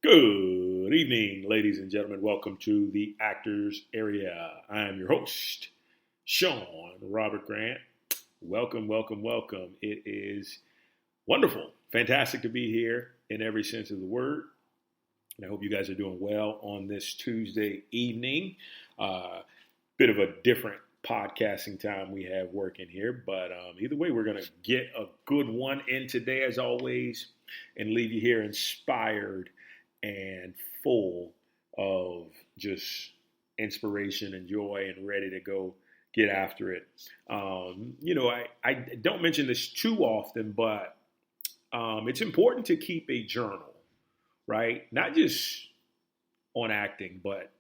Good evening, ladies and gentlemen. Welcome to the Actors Area. I am your host, Sean Robert Grant. Welcome, welcome, welcome. It is wonderful, fantastic to be here in every sense of the word. And I hope you guys are doing well on this Tuesday evening. Bit of a different podcasting time we have working here, but either way, we're going to get a good one in today, as always, and leave you here inspired and full of just inspiration and joy and ready to go get after it. I don't mention this too often, but it's important to keep a journal, right? Not just on acting, but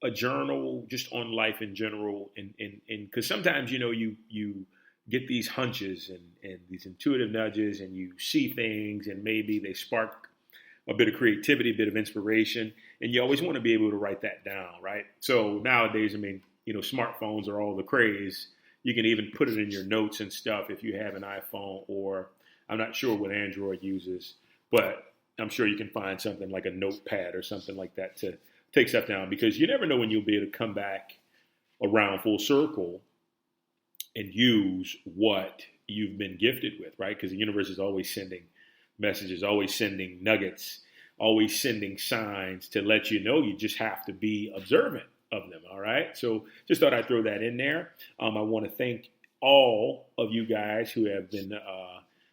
a journal just on life in general. And because sometimes, you get these hunches and these intuitive nudges and you see things and maybe they spark a bit of creativity, a bit of inspiration, and you always want to be able to write that down, right? So nowadays, smartphones are all the craze. You can even put it in your notes and stuff if you have an iPhone, or I'm not sure what Android uses, but I'm sure you can find something like a notepad or something like that to take stuff down, because you never know when you'll be able to come back around full circle and use what you've been gifted with, right? Because the universe is always sending messages, always sending nuggets, always sending signs to let you know. You just have to be observant of them, all right? So just thought I'd throw that in there. I want to thank all of you guys who have been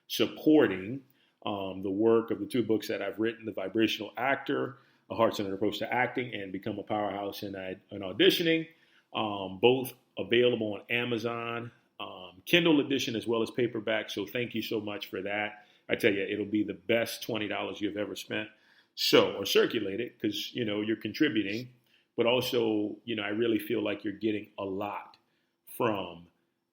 supporting the work of the two books that I've written, The Vibrational Actor, A Heart-Centered Approach to Acting, and Become a Powerhouse in Auditioning, both available on Amazon, Kindle edition as well as paperback. So thank you so much for that. I tell you, it'll be the best $20 you've ever spent. Or circulate it, because, you're contributing, but also, I really feel like you're getting a lot from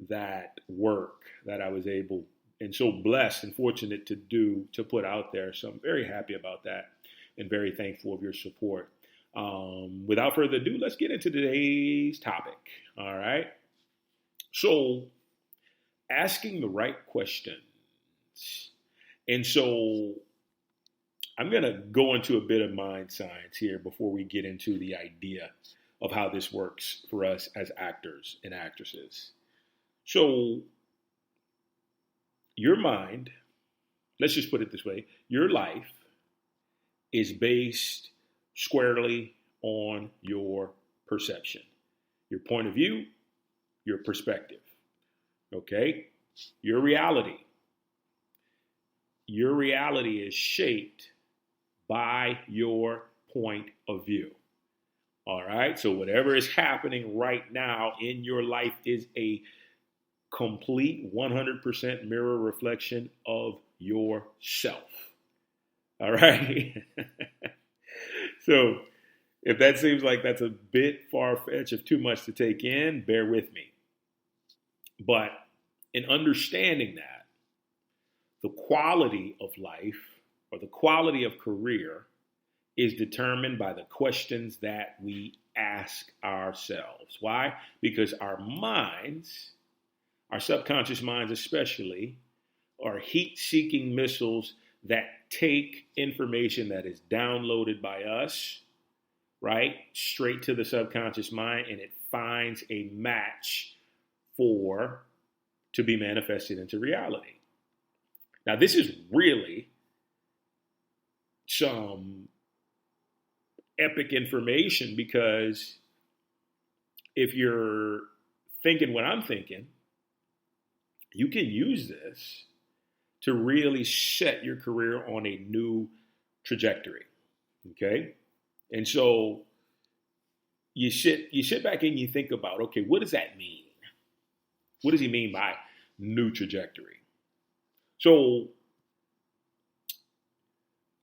that work that I was able and so blessed and fortunate to put out there. So I'm very happy about that and very thankful of your support. Without further ado, let's get into today's topic. All right. So asking the right questions. And so I'm going to go into a bit of mind science here before we get into the idea of how this works for us as actors and actresses. So your mind, let's just put it this way, your life is based squarely on your perception, your point of view, your perspective, okay? Your reality. Your reality is shaped by your point of view. All right. So whatever is happening right now in your life is a complete 100% mirror reflection of yourself. All right. So if that seems like that's a bit far-fetched, of too much to take in, bear with me. But in understanding that, the quality of life or the quality of career is determined by the questions that we ask ourselves. Why? Because our minds, our subconscious minds especially, are heat-seeking missiles that take information that is downloaded by us, right, straight to the subconscious mind, and it finds a match to be manifested into reality. Now, this is really some epic information, because if you're thinking what I'm thinking, you can use this to really set your career on a new trajectory, okay? And so you sit back and you think about, okay, what does that mean? What does he mean by new trajectory? So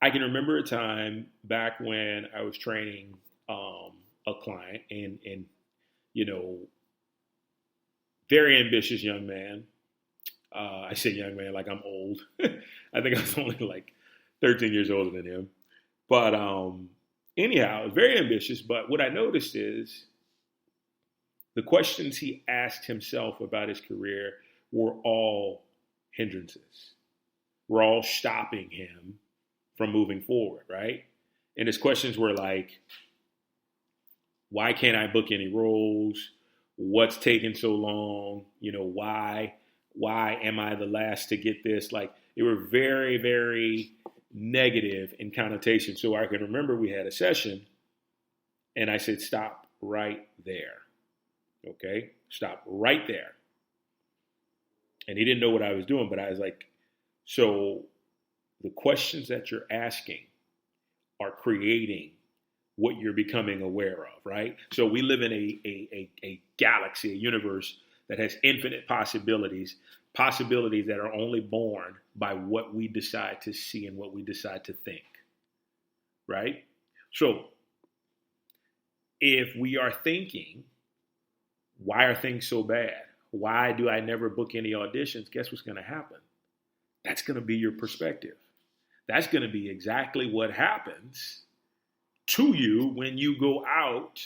I can remember a time back when I was training a client and very ambitious young man. I say young man like I'm old. I think I was only like 13 years older than him. But anyhow, very ambitious. But what I noticed is the questions he asked himself about his career were all hindrances. Were all stopping him from moving forward, right? And his questions were like, why can't I book any roles? What's taking so long? Why am I the last to get this? Like, they were very, very negative in connotation. So I can remember we had a session and I said, stop right there. Okay? Stop right there. And he didn't know what I was doing, but I was like, so the questions that you're asking are creating what you're becoming aware of, right? So we live in a galaxy, a universe that has infinite possibilities that are only born by what we decide to see and what we decide to think, right? So if we are thinking, why are things so bad? Why do I never book any auditions? Guess what's going to happen? That's going to be your perspective. That's going to be exactly what happens to you when you go out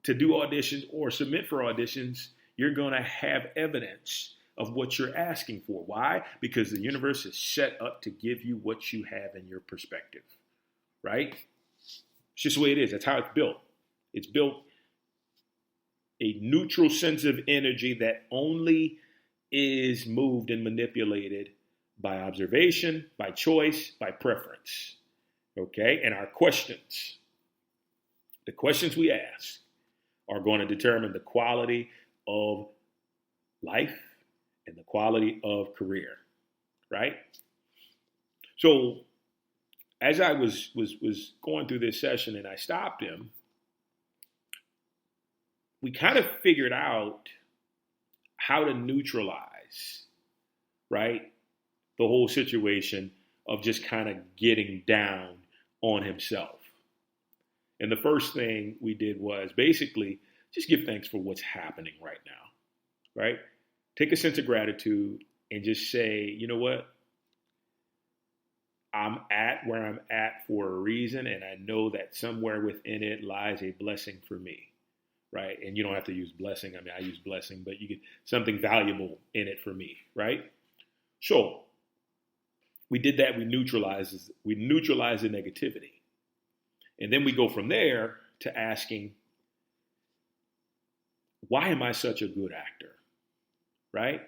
to do auditions or submit for auditions. You're going to have evidence of what you're asking for. Why? Because the universe is set up to give you what you have in your perspective, right? It's just the way it is. That's how it's built. It's built a neutral sense of energy that only is moved and manipulated by observation, by choice, by preference. Okay? And our questions, the questions we ask, are going to determine the quality of life and the quality of career, right? So as I was going through this session and I stopped him, we kind of figured out how to neutralize, right, the whole situation of just kind of getting down on himself. And the first thing we did was basically just give thanks for what's happening right now, right? Take a sense of gratitude and just say, you know what? I'm at where I'm at for a reason, and I know that somewhere within it lies a blessing for me, right? And you don't have to use blessing. I mean, I use blessing, but you get something valuable in it for me, right? So we did that. We neutralize the negativity. And then we go from there to asking, why am I such a good actor, right?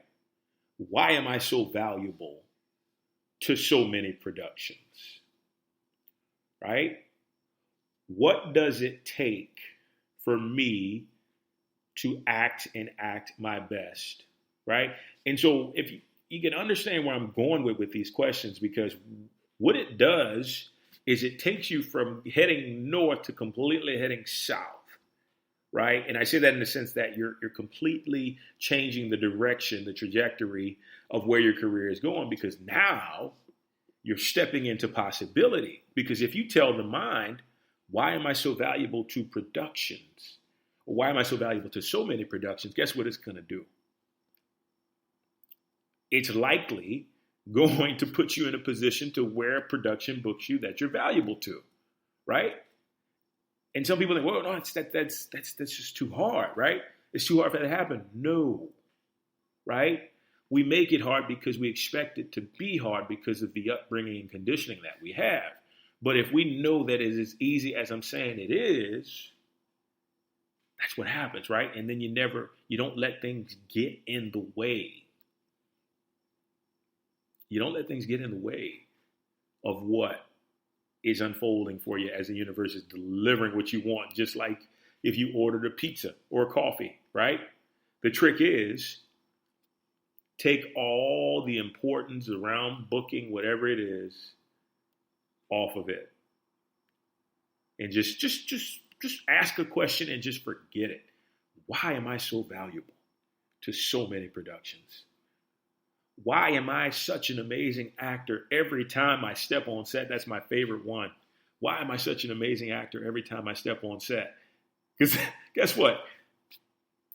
Why am I so valuable to so many productions, right? What does it take for me to act my best, right? And so if you can understand where I'm going with these questions, because what it does is it takes you from heading north to completely heading south, right? And I say that in the sense that you're completely changing the direction, the trajectory of where your career is going, because now you're stepping into possibility. Because if you tell the mind, why am I so valuable to productions? Or why am I so valuable to so many productions? Guess what it's going to do? It's likely going to put you in a position to where a production books you that you're valuable to, right? And some people think, well, no, that's just too hard, right? It's too hard for that to happen. No, right? We make it hard because we expect it to be hard because of the upbringing and conditioning that we have. But if we know that it is as easy as I'm saying it is, that's what happens, right? And then you don't let things get in the way. You don't let things get in the way of what is unfolding for you as the universe is delivering what you want, just like if you ordered a pizza or a coffee, right? The trick is take all the importance around booking, whatever it is, off of it. And just ask a question and just forget it. Why am I so valuable to so many productions? Why am I such an amazing actor every time I step on set? That's my favorite one. Why am I such an amazing actor every time I step on set? Because guess what?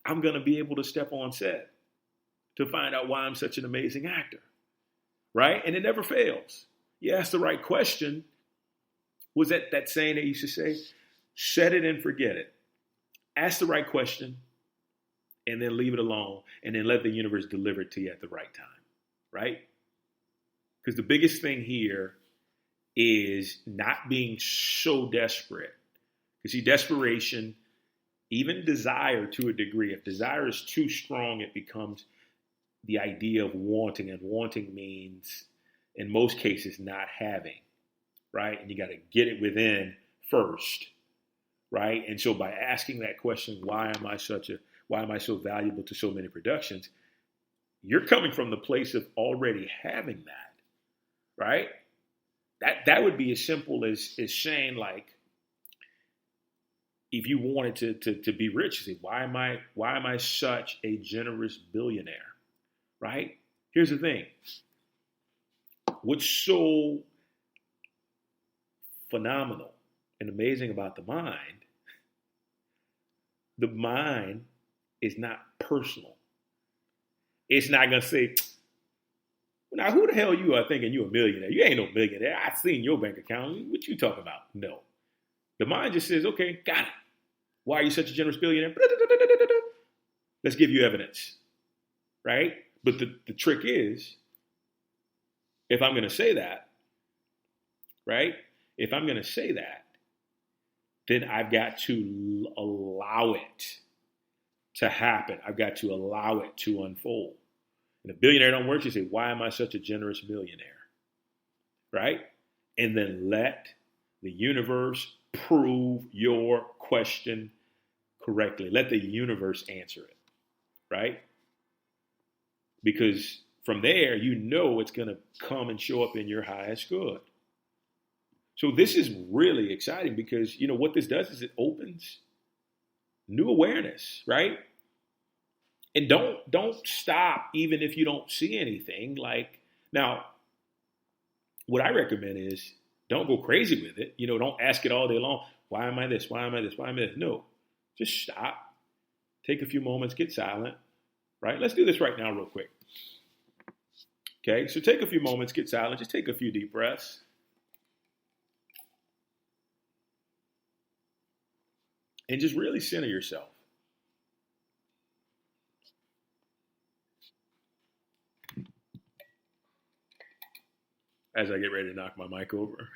I'm going to be able to step on set to find out why I'm such an amazing actor, right? And it never fails. You ask the right question. Was that saying they used to say? Set it and forget it. Ask the right question and then leave it alone and then let the universe deliver it to you at the right time. Right? Because the biggest thing here is not being so desperate. Because see, desperation, even desire to a degree, if desire is too strong, it becomes the idea of wanting, and wanting means, in most cases, not having, right? And you got to get it within first, right? And so by asking that question, why am I so valuable to so many productions? You're coming from the place of already having that, right? That would be as simple as saying, like, if you wanted to be rich, you say, why am I such a generous billionaire? Right? Here's the thing. What's so phenomenal and amazing about the mind is not personal. It's not going to say, now who the hell you are thinking you a millionaire? You ain't no millionaire. I seen your bank account. What you talking about? No. The mind just says, okay, got it. Why are you such a generous billionaire? Let's give you evidence. Right? But the trick is, if I'm going to say that, right? If I'm going to say that, then I've got to allow it to happen. I've got to allow it to unfold. And a billionaire don't work. You say, why am I such a generous millionaire? Right? And then let the universe prove your question correctly. Let the universe answer it. Right? Because from there, you know it's going to come and show up in your highest good. So this is really exciting because, what this does is it opens new awareness, right? And don't stop even if you don't see anything. Like, now, what I recommend is don't go crazy with it. Don't ask it all day long. Why am I this? Why am I this? Why am I this? No, just stop. Take a few moments, get silent, right? Let's do this right now real quick. Okay, so take a few moments, get silent, just take a few deep breaths. And just really center yourself. As I get ready to knock my mic over.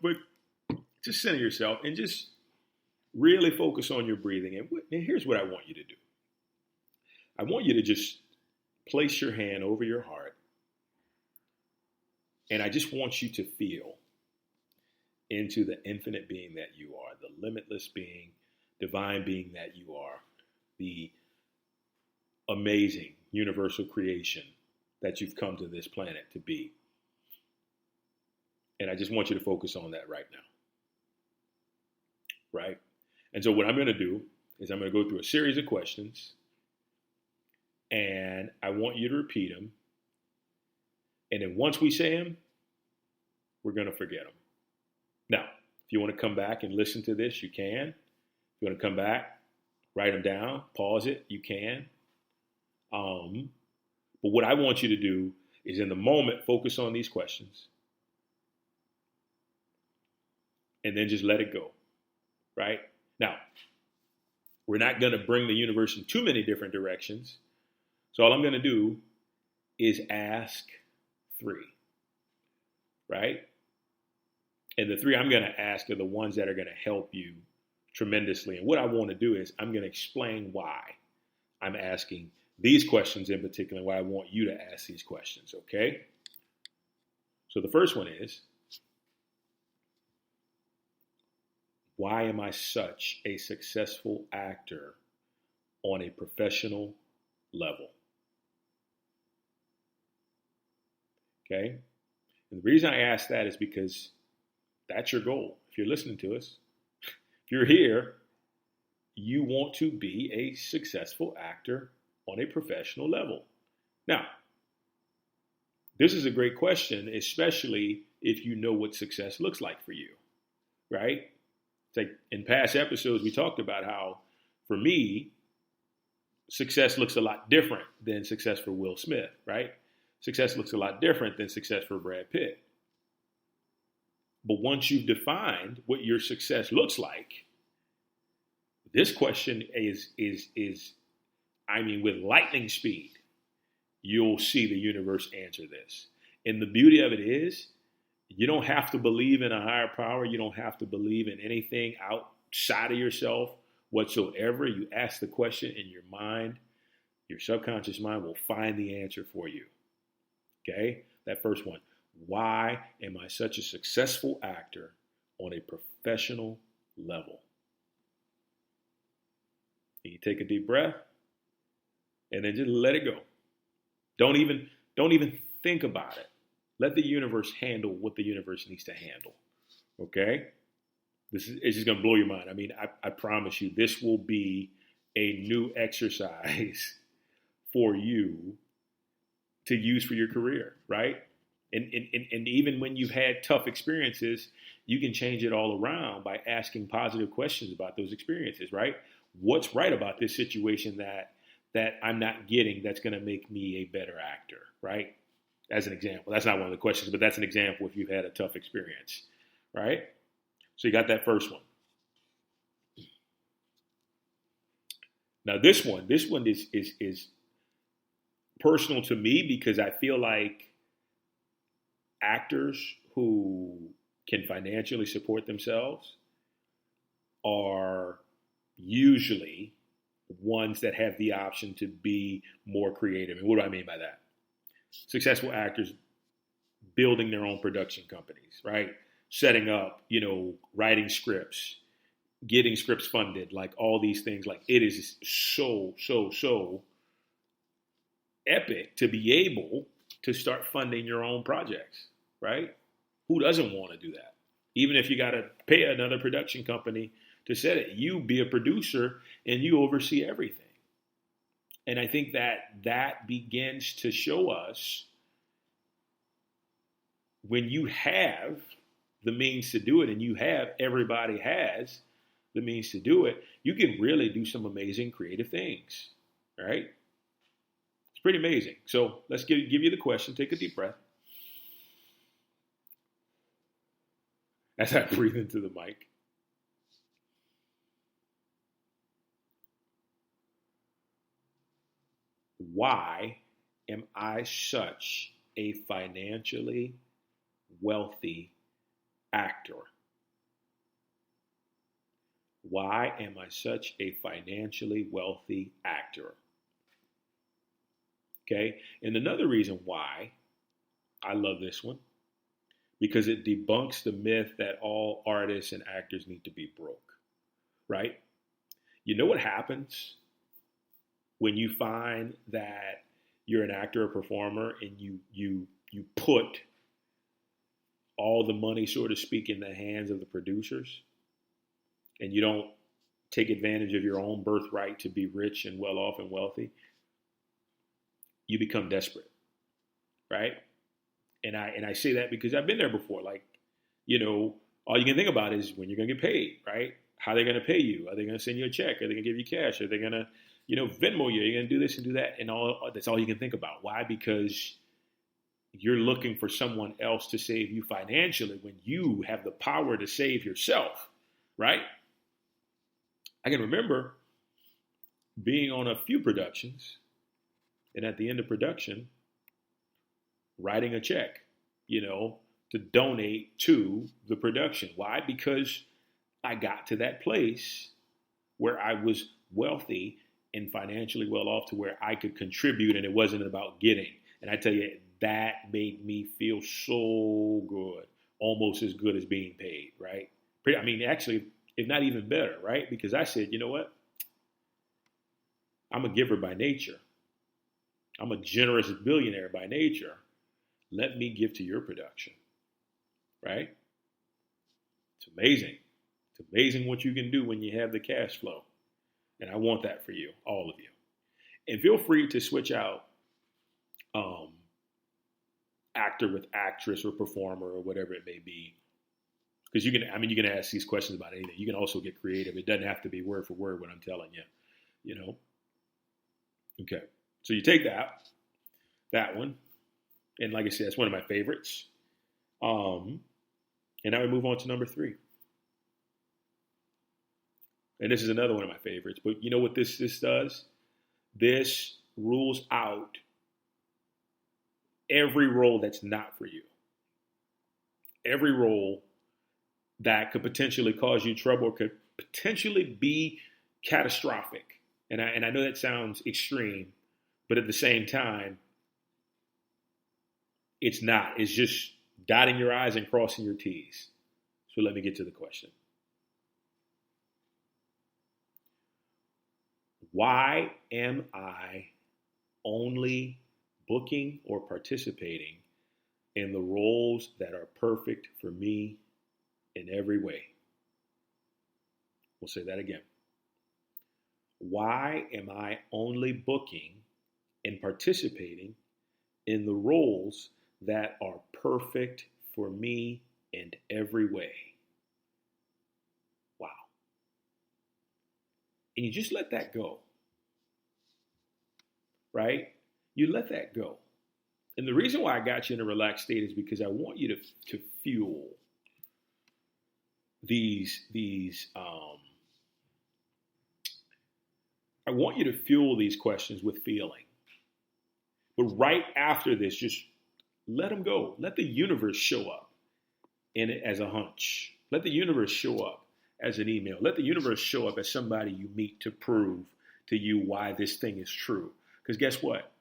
But just center yourself and just really focus on your breathing. And here's what I want you to do. I want you to just place your hand over your heart. And I just want you to feel into the infinite being that you are, the limitless being, divine being that you are, the amazing universal creation that you've come to this planet to be. And I just want you to focus on that right now. Right? And so what I'm going to do is I'm going to go through a series of questions, and I want you to repeat them. And then once we say them, we're going to forget them. Now, if you want to come back and listen to this, you can. If you want to come back, write them down, pause it, you can. But what I want you to do is in the moment, focus on these questions. And then just let it go, right? Now, we're not going to bring the universe in too many different directions. So all I'm going to do is ask 3, right? And the 3 I'm going to ask are the ones that are going to help you tremendously. And what I want to do is I'm going to explain why I'm asking these questions in particular, why I want you to ask these questions, okay? So the first one is, why am I such a successful actor on a professional level? Okay? And the reason I ask that is because that's your goal. If you're listening to us, if you're here, you want to be a successful actor on a professional level. Now, this is a great question, especially if you know what success looks like for you, right? It's like in past episodes, we talked about how, for me, success looks a lot different than success for Will Smith, right? Success looks a lot different than success for Brad Pitt. But once you've defined what your success looks like, this question is with lightning speed, you'll see the universe answer this. And the beauty of it is, you don't have to believe in a higher power. You don't have to believe in anything outside of yourself whatsoever. You ask the question in your mind, your subconscious mind will find the answer for you. Okay? That first one. Why am I such a successful actor on a professional level? And you take a deep breath and then just let it go. Don't even think about it. Let the universe handle what the universe needs to handle. Okay? It's just going to blow your mind. I mean, I promise you, this will be a new exercise for you to use for your career, right? And even when you've had tough experiences, you can change it all around by asking positive questions about those experiences, right? What's right about this situation that I'm not getting that's going to make me a better actor, right? As an example. That's not one of the questions, but that's an example if you've had a tough experience, right? So you got that first one. Now this one is personal to me because I feel like actors who can financially support themselves are usually ones that have the option to be more creative. And what do I mean by that? Successful actors building their own production companies, right? Setting up, writing scripts, getting scripts funded, like all these things. Like it is so epic to be able to start funding your own projects, right? Who doesn't want to do that? Even if you got to pay another production company to set it, you be a producer and you oversee everything. And I think that begins to show us when you have the means to do it, and everybody has the means to do it, you can really do some amazing creative things, right? It's pretty amazing. So let's give you the question. Take a deep breath. As I breathe into the mic. Why am I such a financially wealthy actor? Why am I such a financially wealthy actor? Okay, and another reason why I love this one, because it debunks the myth that all artists and actors need to be broke, right? You know what happens when you find that you're an actor or performer and you put all the money, so to speak, in the hands of the producers, and you don't take advantage of your own birthright to be rich and well off and wealthy? You become desperate, right? And I say that because I've been there before. Like, all you can think about is when you're going to get paid, right? How are they going to pay you? Are they going to send you a check? Are they going to give you cash? Are they going to, Venmo you? Are you going to do this and do that? And that's all you can think about. Why? Because you're looking for someone else to save you financially when you have the power to save yourself, right? I can remember being on a few productions, and at the end of production, writing a check, to donate to the production. Why? Because I got to that place where I was wealthy and financially well off to where I could contribute, and it wasn't about getting. And I tell you, that made me feel so good, almost as good as being paid, right? I mean, actually, if not even better, right? Because I said, you know what? I'm a giver by nature. I'm a generous billionaire by nature. Let me give to your production, right? It's amazing. It's amazing what you can do when you have the cash flow. And I want that for you, all of you. And feel free to switch out actor with actress or performer or whatever it may be. Because you can ask these questions about anything. You can also get creative. It doesn't have to be word for word what I'm telling you, Okay. So you take that one. And like I said, it's one of my favorites. And now we move on to number 3. And this is another one of my favorites. But you know what this does? This rules out every role that's not for you, every role that could potentially cause you trouble or could potentially be catastrophic. And I know that sounds extreme, but at the same time, it's not. It's just dotting your I's and crossing your T's. So let me get to the question. Why am I only booking or participating in the roles that are perfect for me in every way? We'll say that again. Why am I only booking and participating in the roles that are perfect for me in every way? Wow. And you just let that go, right? You let that go. And the reason why I got you in a relaxed state is because I want you to fuel I want you to fuel these questions with feeling. But right after this, just let them go. Let the universe show up in it as a hunch. Let the universe show up as an email. Let the universe show up as somebody you meet to prove to you why this thing is true. Because guess what?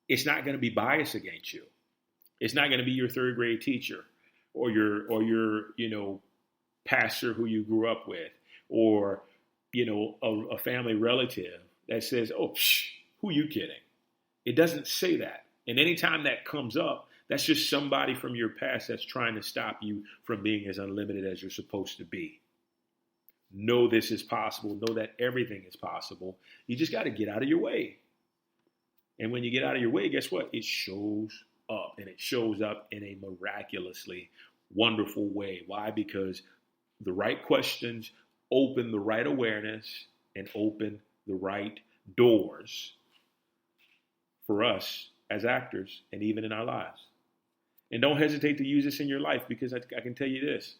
It's not going to be biased against you. It's not going to be your third grade teacher or your pastor who you grew up with, or a family relative that says, "Oh, who you kidding?" It doesn't say that. And anytime that comes up, that's just somebody from your past that's trying to stop you from being as unlimited as you're supposed to be. Know this is possible. Know that everything is possible. You just got to get out of your way. And when you get out of your way, guess what? It shows up, and it shows up in a miraculously wonderful way. Why? Because the right questions open the right awareness and open the right doors for us as actors and even in our lives. And don't hesitate to use this in your life, because I can tell you this.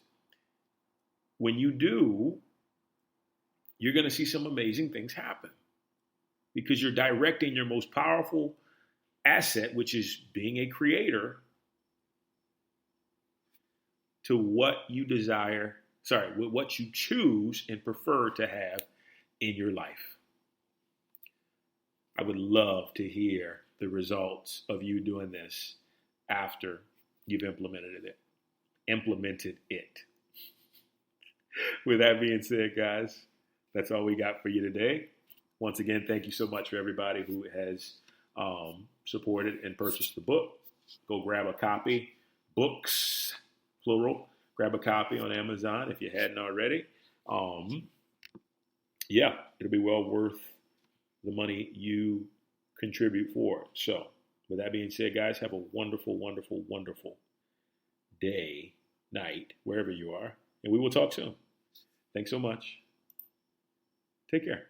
When you do, you're going to see some amazing things happen, because you're directing your most powerful asset, which is being a creator, to what you desire, what you choose and prefer to have in your life. I would love to hear the results of you doing this after you've implemented it. With that being said, guys, that's all we got for you today. Once again, thank you so much for everybody who has supported and purchased the book. Go grab a copy. Books, plural. Grab a copy on Amazon if you hadn't already. It'll be well worth the money you contribute for it. So, with that being said, guys, have a wonderful, wonderful, wonderful day, night, wherever you are. And we will talk soon. Thanks so much. Take care.